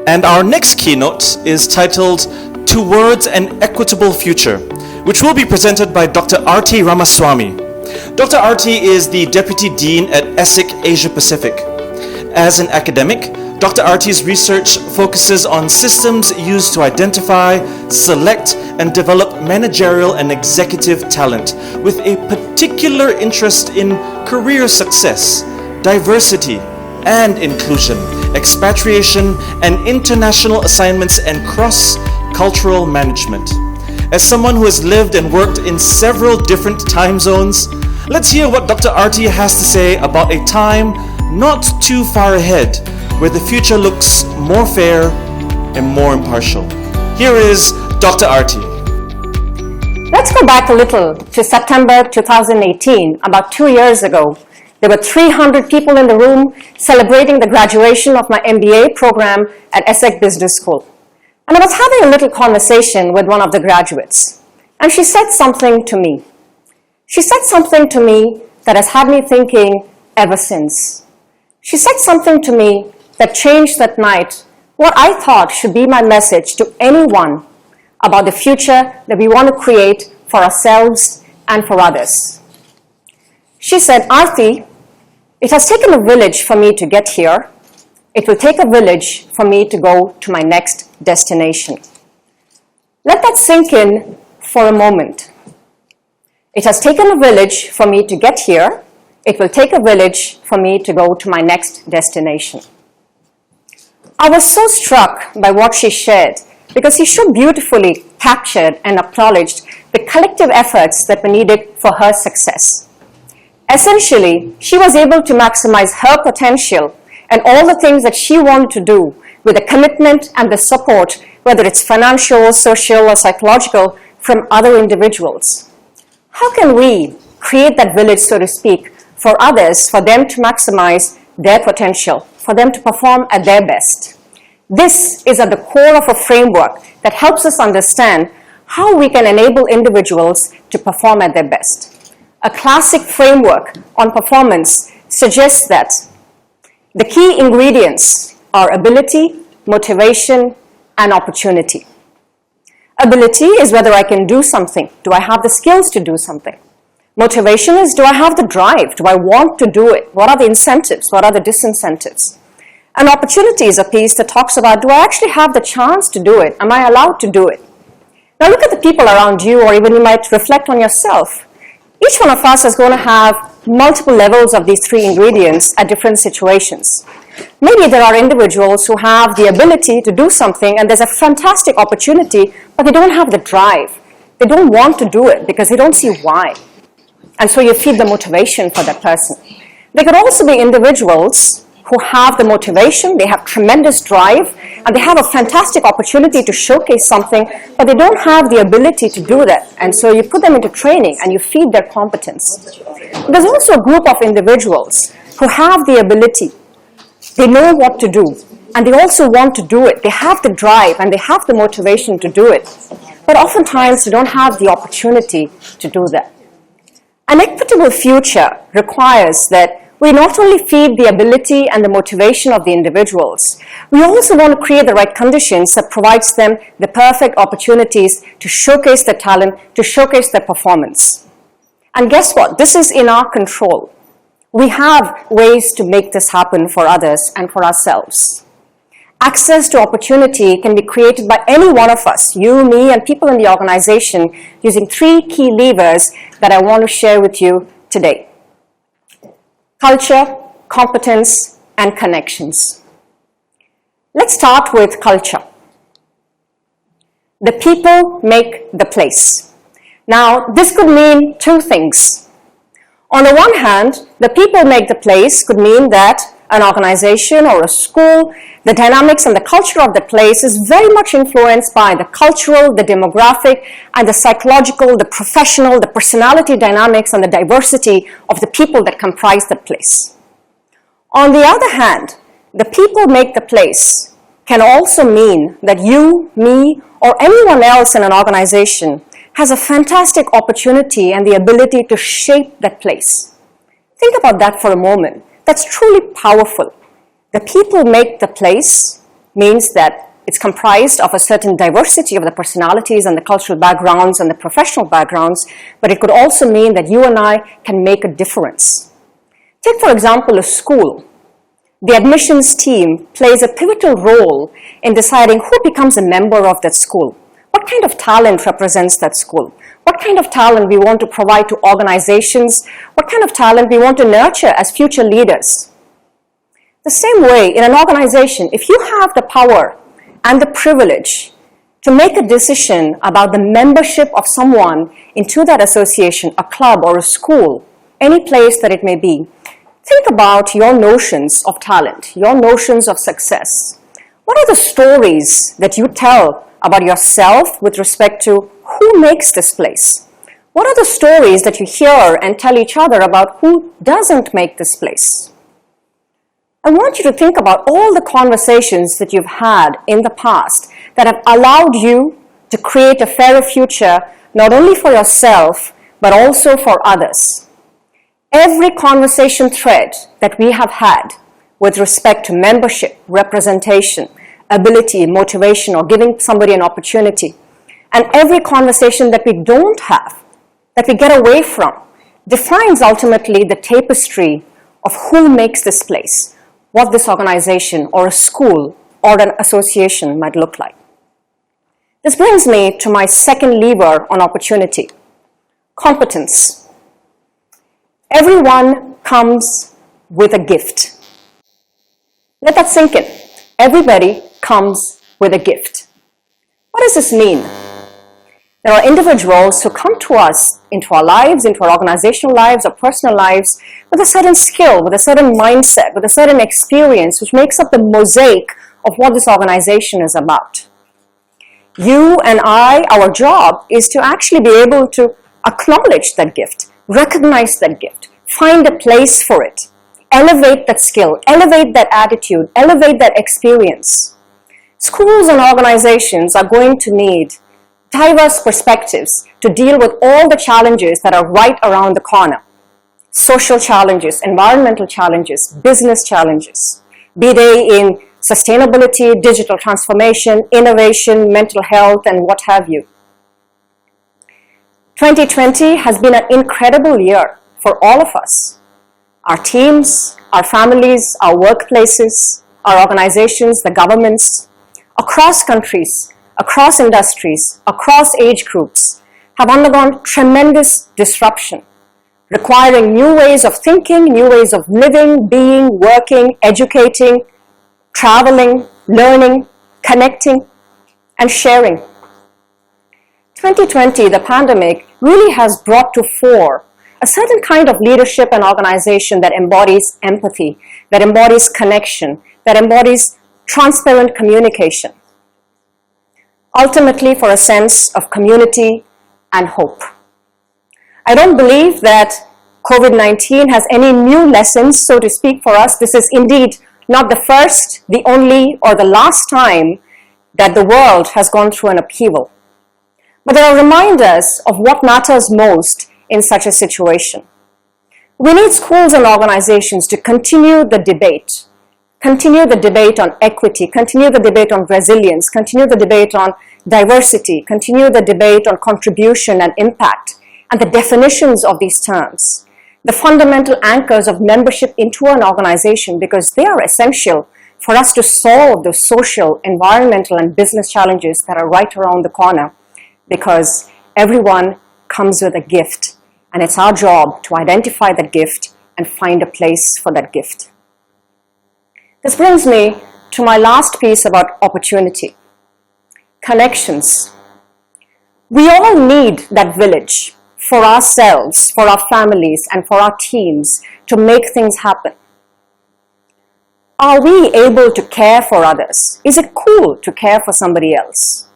And our next keynote is titled Towards an Equitable Future, which will be presented by Dr. Aarti Ramaswami. Dr. Aarti is the Deputy Dean at ESSEC Asia Pacific. As an academic, Dr. Aarti's research focuses on systems used to identify, select, and develop managerial and executive talent, with a particular interest in career success, diversity and inclusion, expatriation and international assignments, and cross-cultural management. As someone who has lived and worked in several different time zones, let's hear what Dr. Aarti has to say about a time not too far ahead, where the future looks more fair and more impartial. Here is Dr. Aarti. Let's go back a little to September 2018, about 2 years ago. There were 300 people in the room celebrating the graduation of my MBA program at ESSEC Business School. And I was having a little conversation with one of the graduates. And she said something to me. She said something to me that has had me thinking ever since. She said something to me that changed that night what I thought should be my message to anyone about the future that we want to create for ourselves and for others. She said, "Aarti, it has taken a village for me to get here. It will take a village for me to go to my next destination." Let that sink in for a moment. It has taken a village for me to get here. It will take a village for me to go to my next destination. I was so struck by what she shared because she so beautifully captured and acknowledged the collective efforts that were needed for her success. Essentially, she was able to maximize her potential and all the things that she wanted to do with the commitment and the support, whether it's financial, social, or psychological, from other individuals. How can we create that village, so to speak, for others, for them to maximize their potential, for them to perform at their best? This is at the core of a framework that helps us understand how we can enable individuals to perform at their best. A classic framework on performance suggests that the key ingredients are ability, motivation, and opportunity. Ability is whether I can do something. Do I have the skills to do something? Motivation is, do I have the drive? Do I want to do it? What are the incentives? What are the disincentives? And opportunity is a piece that talks about, do I actually have the chance to do it? Am I allowed to do it? Now look at the people around you, or even you might reflect on yourself. Each one of us is going to have multiple levels of these three ingredients at different situations. Maybe there are individuals who have the ability to do something and there's a fantastic opportunity, but they don't have the drive. They don't want to do it because they don't see why. And so you feed the motivation for that person. There could also be individuals who have the motivation, they have tremendous drive, and they have a fantastic opportunity to showcase something, but they don't have the ability to do that. And so you put them into training and you feed their competence. There's also a group of individuals who have the ability. They know what to do, and they also want to do it. They have the drive and they have the motivation to do it. But oftentimes they don't have the opportunity to do that. An equitable future requires that we not only feed the ability and the motivation of the individuals, we also want to create the right conditions that provides them the perfect opportunities to showcase their talent, to showcase their performance. And guess what? This is in our control. We have ways to make this happen for others and for ourselves. Access to opportunity can be created by any one of us, you, me, and people in the organization, using three key levers that I want to share with you today. Culture, competence, and connections. Let's start with culture. The people make the place. Now, this could mean two things. On the one hand, the people make the place could mean that an organization or a school, the dynamics and the culture of the place is very much influenced by the cultural, the demographic, and the psychological, the professional, the personality dynamics, and the diversity of the people that comprise the place. On the other hand, the people make the place can also mean that you, me, or anyone else in an organization has a fantastic opportunity and the ability to shape that place. Think about that for a moment. That's truly powerful. The people make the place, means that it's comprised of a certain diversity of the personalities and the cultural backgrounds and the professional backgrounds, but it could also mean that you and I can make a difference. Take, for example, a school. The admissions team plays a pivotal role in deciding who becomes a member of that school. What kind of talent represents that school? What kind of talent we want to provide to organizations? What kind of talent we want to nurture as future leaders? The same way, in an organization, if you have the power and the privilege to make a decision about the membership of someone into that association, a club or a school, any place that it may be, think about your notions of talent, your notions of success. What are the stories that you tell about yourself with respect to who makes this place? What are the stories that you hear and tell each other about who doesn't make this place? I want you to think about all the conversations that you've had in the past that have allowed you to create a fairer future, not only for yourself, but also for others. Every conversation thread that we have had with respect to membership, representation, ability, motivation, or giving somebody an opportunity, and every conversation that we don't have, that we get away from, defines ultimately the tapestry of who makes this place, what this organization or a school or an association might look like. This brings me to my second lever on opportunity, competence. Everyone comes with a gift. Let that sink in. Everybody comes with a gift. What does this mean? There are individuals who come to us into our lives, into our organizational lives or personal lives with a certain skill, with a certain mindset, with a certain experience, which makes up the mosaic of what this organization is about. You and I, our job is to actually be able to acknowledge that gift, recognize that gift, find a place for it, elevate that skill, elevate that attitude, elevate that experience. Schools and organizations are going to need diverse perspectives to deal with all the challenges that are right around the corner. Social challenges, environmental challenges, business challenges, be they in sustainability, digital transformation, innovation, mental health, and what have you. 2020 has been an incredible year for all of us. Our teams, our families, our workplaces, our organizations, the governments, across countries, across industries, across age groups, have undergone tremendous disruption, requiring new ways of thinking, new ways of living, being, working, educating, traveling, learning, connecting, and sharing. 2020, the pandemic, really has brought to fore a certain kind of leadership and organization that embodies empathy, that embodies connection, that embodies transparent communication. Ultimately, for a sense of community and hope. I don't believe that COVID-19 has any new lessons, so to speak, for us. This is indeed not the first, the only, or the last time that the world has gone through an upheaval. But there are reminders of what matters most in such a situation. We need schools and organizations to continue the debate on equity, continue the debate on resilience, continue the debate on diversity, continue the debate on contribution and impact, and the definitions of these terms, the fundamental anchors of membership into an organization, because they are essential for us to solve the social, environmental, and business challenges that are right around the corner, because everyone comes with a gift, and it's our job to identify that gift and find a place for that gift. This brings me to my last piece about opportunity. Connections. We all need that village for ourselves, for our families, and for our teams to make things happen. Are we able to care for others? Is it cool to care for somebody else?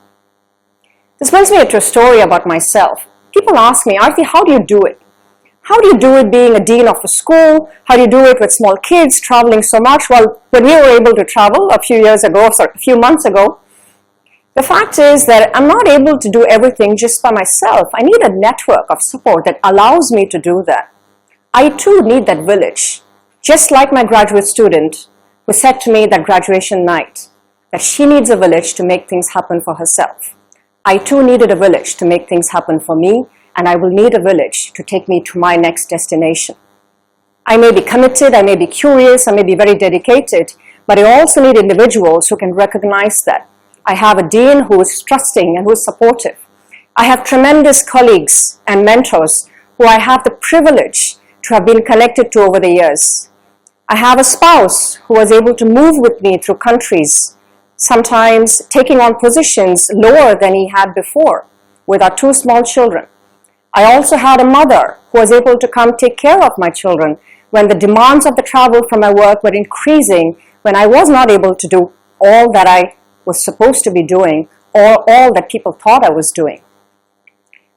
This brings me to a story about myself. People ask me, Aarti, how do you do it? How do you do it being a dean of a school? How do you do it with small kids, traveling so much? Well, when we were able to travel a few months ago, the fact is that I'm not able to do everything just by myself. I need a network of support that allows me to do that. I too need that village, just like my graduate student who said to me that graduation night, that she needs a village to make things happen for herself. I too needed a village to make things happen for me, and I will need a village to take me to my next destination. I may be committed, I may be curious, I may be very dedicated, but I also need individuals who can recognize that. I have a dean who is trusting and who is supportive. I have tremendous colleagues and mentors who I have the privilege to have been connected to over the years. I have a spouse who was able to move with me through countries, sometimes taking on positions lower than he had before with our 2 small children. I also had a mother who was able to come take care of my children when the demands of the travel from my work were increasing, when I was not able to do all that I was supposed to be doing or all that people thought I was doing.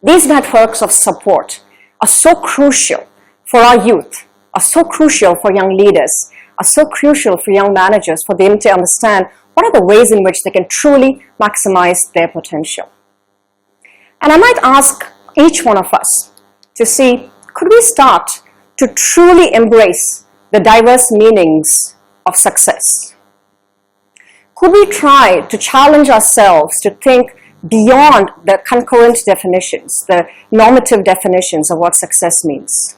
These networks of support are so crucial for our youth, are so crucial for young leaders, are so crucial for young managers, for them to understand what are the ways in which they can truly maximize their potential. And I might ask each one of us to see, could we start to truly embrace the diverse meanings of success? Could we try to challenge ourselves to think beyond the concurrent definitions, the normative definitions of what success means?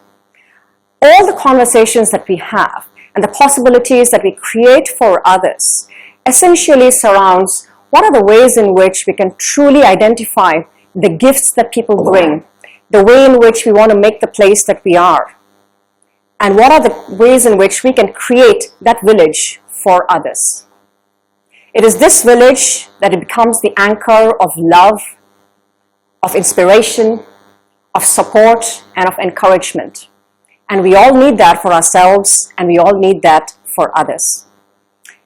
All the conversations that we have and the possibilities that we create for others essentially surrounds what are the ways in which we can truly identify the gifts that people bring, the way in which we want to make the place that we are, and what are the ways in which we can create that village for others. It is this village that it becomes the anchor of love, of inspiration, of support, and of encouragement. And we all need that for ourselves, and we all need that for others.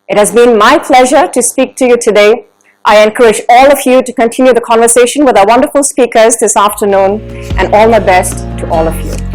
It has been my pleasure to speak to you today. I encourage all of you to continue the conversation with our wonderful speakers this afternoon, and all my best to all of you.